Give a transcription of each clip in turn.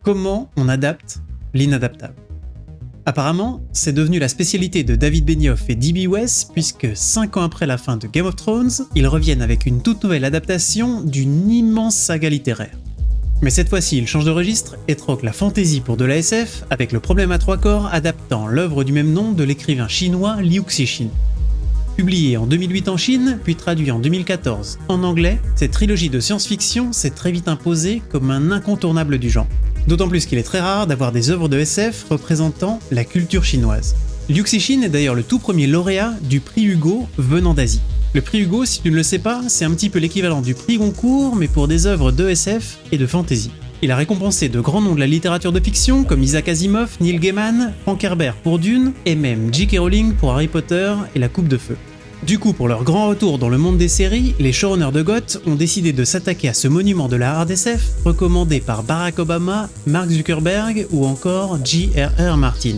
Comment on adapte l'inadaptable? Apparemment, c'est devenu la spécialité de David Benioff et D.B. Weiss puisque 5 ans après la fin de Game of Thrones, ils reviennent avec une toute nouvelle adaptation d'une immense saga littéraire. Mais cette fois-ci, ils changent de registre et troquent la fantasy pour de la SF avec Le Problème à 3 corps adaptant l'œuvre du même nom de l'écrivain chinois Liu Cixin. Publié en 2008 en Chine, puis traduit en 2014 en anglais, cette trilogie de science-fiction s'est très vite imposée comme un incontournable du genre. D'autant plus qu'il est très rare d'avoir des œuvres de SF représentant la culture chinoise. Liu Cixin est d'ailleurs le tout premier lauréat du prix Hugo venant d'Asie. Le prix Hugo, si tu ne le sais pas, c'est un petit peu l'équivalent du prix Goncourt, mais pour des œuvres de SF et de fantasy. Il a récompensé de grands noms de la littérature de fiction comme Isaac Asimov, Neil Gaiman, Frank Herbert pour Dune, et même J.K. Rowling pour Harry Potter et la Coupe de Feu. Du coup, pour leur grand retour dans le monde des séries, les showrunners de GOT ont décidé de s'attaquer à ce monument de la hard SF, recommandé par Barack Obama, Mark Zuckerberg ou encore J.R.R. Martin.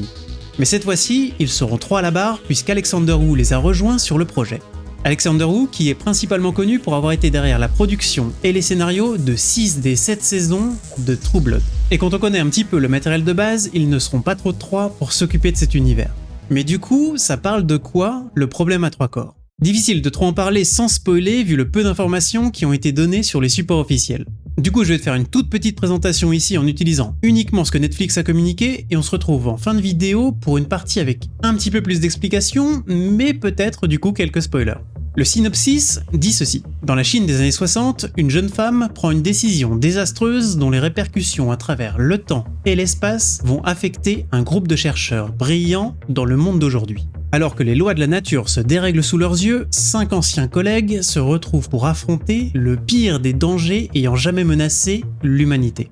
Mais cette fois-ci, ils seront 3 à la barre puisqu'Alexander Woo les a rejoints sur le projet. Alexander Woo, qui est principalement connu pour avoir été derrière la production et les scénarios de 6 des 7 saisons de True Blood. Et quand on connaît un petit peu le matériel de base, ils ne seront pas trop de 3 pour s'occuper de cet univers. Mais du coup, ça parle de quoi, Le Problème à 3 corps? Difficile de trop en parler sans spoiler vu le peu d'informations qui ont été données sur les supports officiels. Du coup, je vais te faire une toute petite présentation ici en utilisant uniquement ce que Netflix a communiqué et on se retrouve en fin de vidéo pour une partie avec un petit peu plus d'explications, mais peut-être du coup quelques spoilers. Le synopsis dit ceci. Dans la Chine des années 60, une jeune femme prend une décision désastreuse dont les répercussions à travers le temps et l'espace vont affecter un groupe de chercheurs brillants dans le monde d'aujourd'hui. Alors que les lois de la nature se dérèglent sous leurs yeux, 5 anciens collègues se retrouvent pour affronter le pire des dangers ayant jamais menacé l'humanité.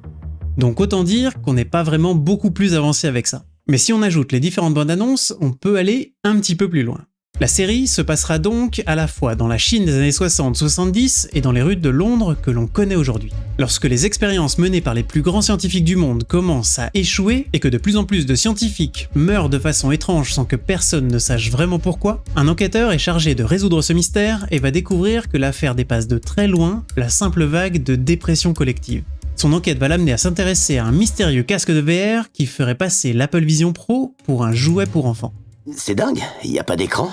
Donc autant dire qu'on n'est pas vraiment beaucoup plus avancé avec ça. Mais si on ajoute les différentes bandes annonces, on peut aller un petit peu plus loin. La série se passera donc à la fois dans la Chine des années 60-70 et dans les rues de Londres que l'on connaît aujourd'hui. Lorsque les expériences menées par les plus grands scientifiques du monde commencent à échouer et que de plus en plus de scientifiques meurent de façon étrange sans que personne ne sache vraiment pourquoi, un enquêteur est chargé de résoudre ce mystère et va découvrir que l'affaire dépasse de très loin la simple vague de dépression collective. Son enquête va l'amener à s'intéresser à un mystérieux casque de VR qui ferait passer l'Apple Vision Pro pour un jouet pour enfants. C'est dingue, il n'y a pas d'écran,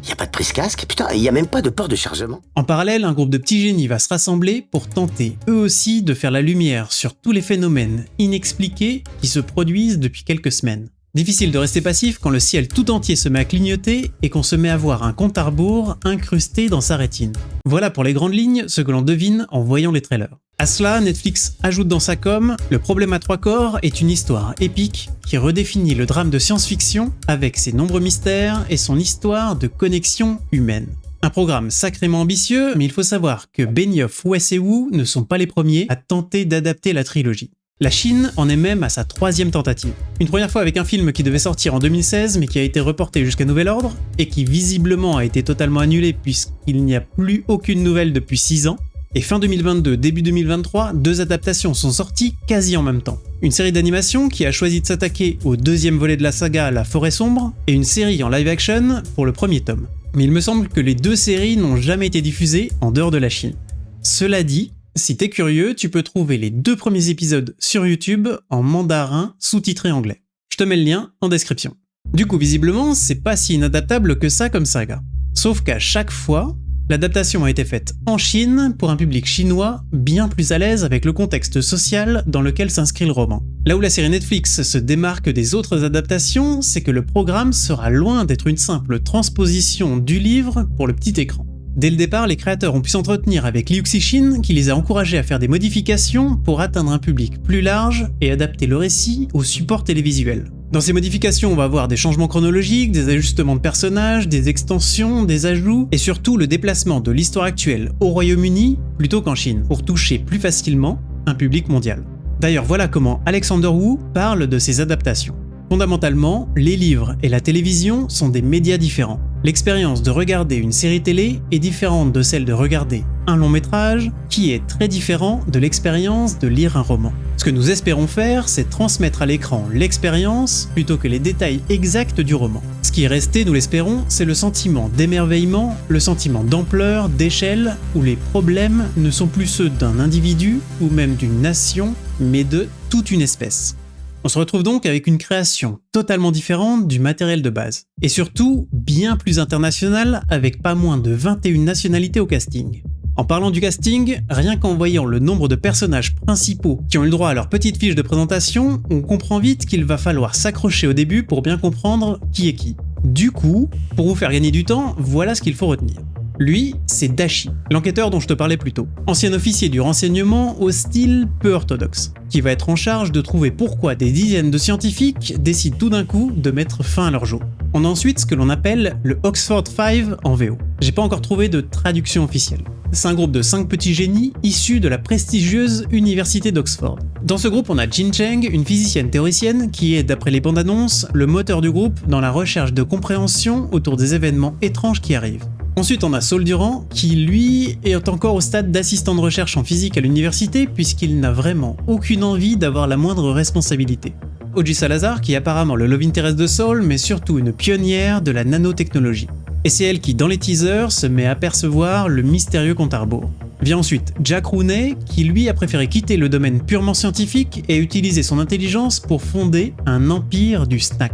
il n'y a pas de prise casque, putain, il n'y a même pas de port de chargement. En parallèle, un groupe de petits génies va se rassembler pour tenter, eux aussi, de faire la lumière sur tous les phénomènes inexpliqués qui se produisent depuis quelques semaines. Difficile de rester passif quand le ciel tout entier se met à clignoter et qu'on se met à voir un compte à rebours incrusté dans sa rétine. Voilà pour les grandes lignes ce que l'on devine en voyant les trailers. À cela, Netflix ajoute dans sa com, Le Problème à 3 corps est une histoire épique qui redéfinit le drame de science-fiction avec ses nombreux mystères et son histoire de connexion humaine. Un programme sacrément ambitieux, mais il faut savoir que Benioff, Weiss et Woo ne sont pas les premiers à tenter d'adapter la trilogie. La Chine en est même à sa 3e tentative. Une première fois avec un film qui devait sortir en 2016 mais qui a été reporté jusqu'à nouvel ordre et qui visiblement a été totalement annulé puisqu'il n'y a plus aucune nouvelle depuis 6 ans. Et fin 2022, début 2023, 2 adaptations sont sorties quasi en même temps. Une série d'animation qui a choisi de s'attaquer au 2e volet de la saga La Forêt Sombre et une série en live action pour le 1er tome. Mais il me semble que les 2 séries n'ont jamais été diffusées en dehors de la Chine. Cela dit, si t'es curieux, tu peux trouver les 2 premiers épisodes sur YouTube en mandarin sous-titré anglais. Je te mets le lien en description. Du coup, visiblement, c'est pas si inadaptable que ça comme saga. Sauf qu'à chaque fois, l'adaptation a été faite en Chine pour un public chinois bien plus à l'aise avec le contexte social dans lequel s'inscrit le roman. Là où la série Netflix se démarque des autres adaptations, c'est que le programme sera loin d'être une simple transposition du livre pour le petit écran. Dès le départ, les créateurs ont pu s'entretenir avec Liu Cixin qui les a encouragés à faire des modifications pour atteindre un public plus large et adapter le récit au support télévisuel. Dans ces modifications, on va avoir des changements chronologiques, des ajustements de personnages, des extensions, des ajouts et surtout le déplacement de l'histoire actuelle au Royaume-Uni plutôt qu'en Chine pour toucher plus facilement un public mondial. D'ailleurs, voilà comment Alexander Woo parle de ces adaptations. Fondamentalement, les livres et la télévision sont des médias différents. L'expérience de regarder une série télé est différente de celle de regarder un long métrage, qui est très différent de l'expérience de lire un roman. Ce que nous espérons faire, c'est transmettre à l'écran l'expérience plutôt que les détails exacts du roman. Ce qui est resté, nous l'espérons, c'est le sentiment d'émerveillement, le sentiment d'ampleur, d'échelle, où les problèmes ne sont plus ceux d'un individu ou même d'une nation, mais de toute une espèce. On se retrouve donc avec une création totalement différente du matériel de base. Et surtout, bien plus internationale, avec pas moins de 21 nationalités au casting. En parlant du casting, rien qu'en voyant le nombre de personnages principaux qui ont eu le droit à leur petite fiche de présentation, on comprend vite qu'il va falloir s'accrocher au début pour bien comprendre qui est qui. Du coup, pour vous faire gagner du temps, voilà ce qu'il faut retenir. Lui, c'est Dashi, l'enquêteur dont je te parlais plus tôt, ancien officier du renseignement au style peu orthodoxe, qui va être en charge de trouver pourquoi des dizaines de scientifiques décident tout d'un coup de mettre fin à leur jour. On a ensuite ce que l'on appelle le Oxford 5 en VO. J'ai pas encore trouvé de traduction officielle. C'est un groupe de 5 petits génies issus de la prestigieuse université d'Oxford. Dans ce groupe, on a Jin Cheng, une physicienne théoricienne qui est, d'après les bandes annonces, le moteur du groupe dans la recherche de compréhension autour des événements étranges qui arrivent. Ensuite, on a Saul Durant, qui lui est encore au stade d'assistant de recherche en physique à l'université puisqu'il n'a vraiment aucune envie d'avoir la moindre responsabilité. Oji Salazar, qui est apparemment le love interest de Saul, mais surtout une pionnière de la nanotechnologie. Et c'est elle qui, dans les teasers, se met à apercevoir le mystérieux compte à rebours. Vient ensuite Jack Rooney, qui lui a préféré quitter le domaine purement scientifique et utiliser son intelligence pour fonder un empire du snack.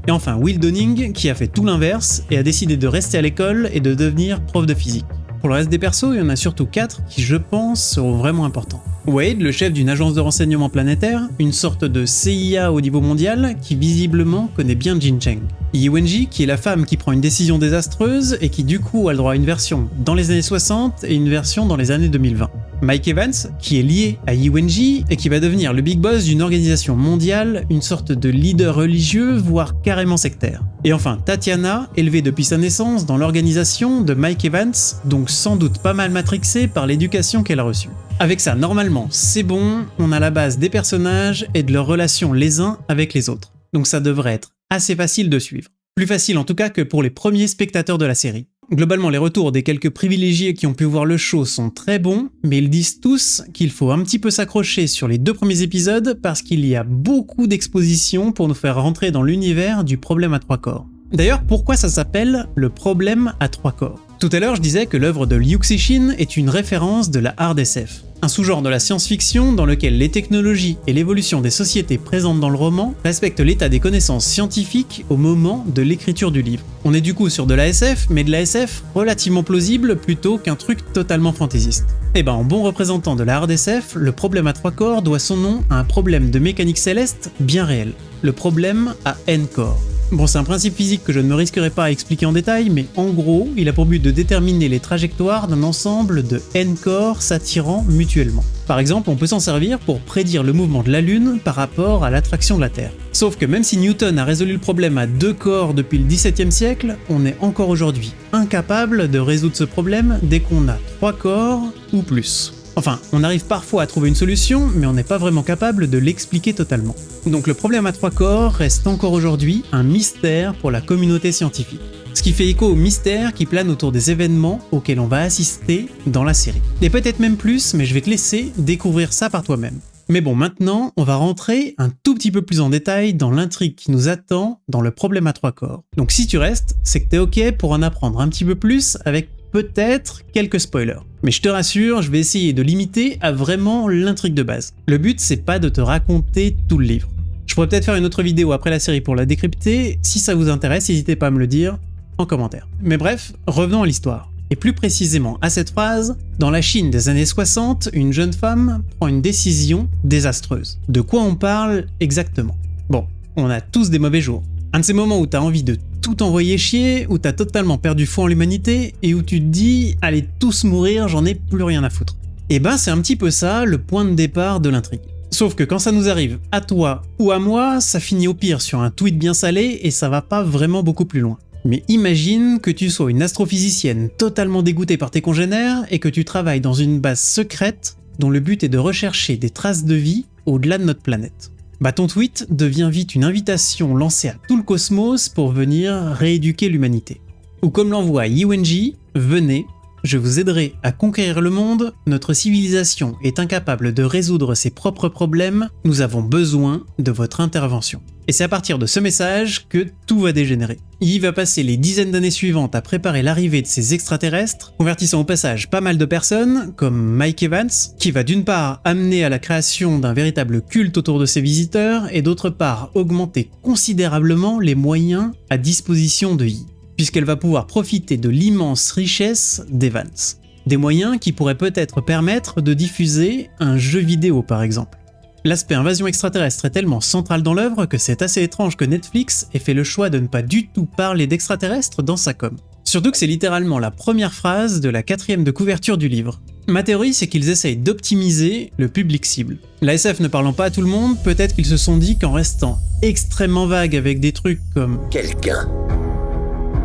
Et enfin Will Donning, qui a fait tout l'inverse et a décidé de rester à l'école et de devenir prof de physique. Pour le reste des persos, il y en a surtout 4 qui, je pense, seront vraiment importants. Wade, le chef d'une agence de renseignement planétaire, une sorte de CIA au niveau mondial qui visiblement connaît bien Jin Cheng. Yi Wenji, qui est la femme qui prend une décision désastreuse et qui du coup a le droit à une version dans les années 60 et une version dans les années 2020. Mike Evans, qui est lié à Yi Wenji et qui va devenir le big boss d'une organisation mondiale, une sorte de leader religieux, voire carrément sectaire. Et enfin Tatiana, élevée depuis sa naissance dans l'organisation de Mike Evans, donc sans doute pas mal matrixée par l'éducation qu'elle a reçue. Avec ça, normalement, c'est bon, on a la base des personnages et de leurs relations les uns avec les autres. Donc ça devrait être assez facile de suivre. Plus facile en tout cas que pour les premiers spectateurs de la série. Globalement, les retours des quelques privilégiés qui ont pu voir le show sont très bons, mais ils disent tous qu'il faut un petit peu s'accrocher sur les 2 premiers épisodes parce qu'il y a beaucoup d'expositions pour nous faire rentrer dans l'univers du problème à 3 corps. D'ailleurs, pourquoi ça s'appelle le problème à 3 corps ? Tout à l'heure, je disais que l'œuvre de Liu Cixin est une référence de la hard SF, un sous-genre de la science-fiction dans lequel les technologies et l'évolution des sociétés présentes dans le roman respectent l'état des connaissances scientifiques au moment de l'écriture du livre. On est du coup sur de la SF, mais de la SF relativement plausible plutôt qu'un truc totalement fantaisiste. Et ben en bon représentant de la hard SF, le problème à 3 corps doit son nom à un problème de mécanique céleste bien réel, le problème à n corps. Bon, c'est un principe physique que je ne me risquerai pas à expliquer en détail, mais en gros, il a pour but de déterminer les trajectoires d'un ensemble de n corps s'attirant mutuellement. Par exemple, on peut s'en servir pour prédire le mouvement de la Lune par rapport à l'attraction de la Terre. Sauf que même si Newton a résolu le problème à 2 corps depuis le XVIIe siècle, on est encore aujourd'hui incapable de résoudre ce problème dès qu'on a 3 corps ou plus. Enfin, on arrive parfois à trouver une solution, mais on n'est pas vraiment capable de l'expliquer totalement. Donc le problème à 3 corps reste encore aujourd'hui un mystère pour la communauté scientifique. Ce qui fait écho au mystère qui plane autour des événements auxquels on va assister dans la série. Et peut-être même plus, mais je vais te laisser découvrir ça par toi-même. Mais bon, maintenant, on va rentrer un tout petit peu plus en détail dans l'intrigue qui nous attend dans le problème à 3 corps. Donc si tu restes, c'est que t'es ok pour en apprendre un petit peu plus avec peut-être quelques spoilers. Mais je te rassure, je vais essayer de limiter à vraiment l'intrigue de base. Le but, c'est pas de te raconter tout le livre. Je pourrais peut-être faire une autre vidéo après la série pour la décrypter. Si ça vous intéresse, n'hésitez pas à me le dire en commentaire. Mais bref, revenons à l'histoire. Et plus précisément à cette phrase, dans la Chine des années 60, une jeune femme prend une décision désastreuse. De quoi on parle exactement ? Bon, on a tous des mauvais jours. Un de ces moments où t'as envie de tout envoyer chier, où t'as totalement perdu foi en l'humanité et où tu te dis « allez tous mourir, j'en ai plus rien à foutre ». Et ben c'est un petit peu ça le point de départ de l'intrigue. Sauf que quand ça nous arrive à toi ou à moi, ça finit au pire sur un tweet bien salé et ça va pas vraiment beaucoup plus loin. Mais imagine que tu sois une astrophysicienne totalement dégoûtée par tes congénères et que tu travailles dans une base secrète dont le but est de rechercher des traces de vie au-delà de notre planète. Bah ton tweet devient vite une invitation lancée à tout le cosmos pour venir rééduquer l'humanité. Ou comme l'envoie Yi Wenji, venez, je vous aiderai à conquérir le monde, notre civilisation est incapable de résoudre ses propres problèmes, nous avons besoin de votre intervention. Et c'est à partir de ce message que tout va dégénérer. Il va passer les dizaines d'années suivantes à préparer l'arrivée de ces extraterrestres, convertissant au passage pas mal de personnes, comme Mike Evans, qui va d'une part amener à la création d'un véritable culte autour de ses visiteurs, et d'autre part augmenter considérablement les moyens à disposition de Yi, puisqu'elle va pouvoir profiter de l'immense richesse d'Evans. Des moyens qui pourraient peut-être permettre de diffuser un jeu vidéo par exemple. L'aspect invasion extraterrestre est tellement central dans l'œuvre que c'est assez étrange que Netflix ait fait le choix de ne pas du tout parler d'extraterrestres dans sa com. Surtout que c'est littéralement la première phrase de la 4e de couverture du livre. Ma théorie, c'est qu'ils essayent d'optimiser le public cible. La SF ne parlant pas à tout le monde, peut-être qu'ils se sont dit qu'en restant extrêmement vague avec des trucs comme « quelqu'un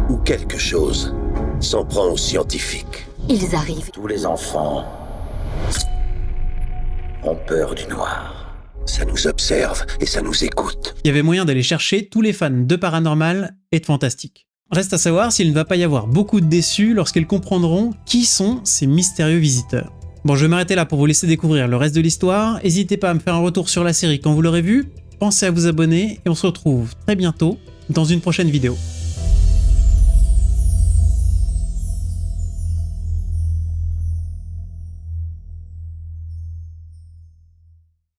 ou quelque chose s'en prend aux scientifiques. Ils arrivent. Tous les enfants ont peur du noir. Ça nous observe et ça nous écoute. » il y avait moyen d'aller chercher tous les fans de paranormal et de fantastique. Reste à savoir s'il ne va pas y avoir beaucoup de déçus lorsqu'ils comprendront qui sont ces mystérieux visiteurs. Bon, je vais m'arrêter là pour vous laisser découvrir le reste de l'histoire. N'hésitez pas à me faire un retour sur la série quand vous l'aurez vue. Pensez à vous abonner et on se retrouve très bientôt dans une prochaine vidéo.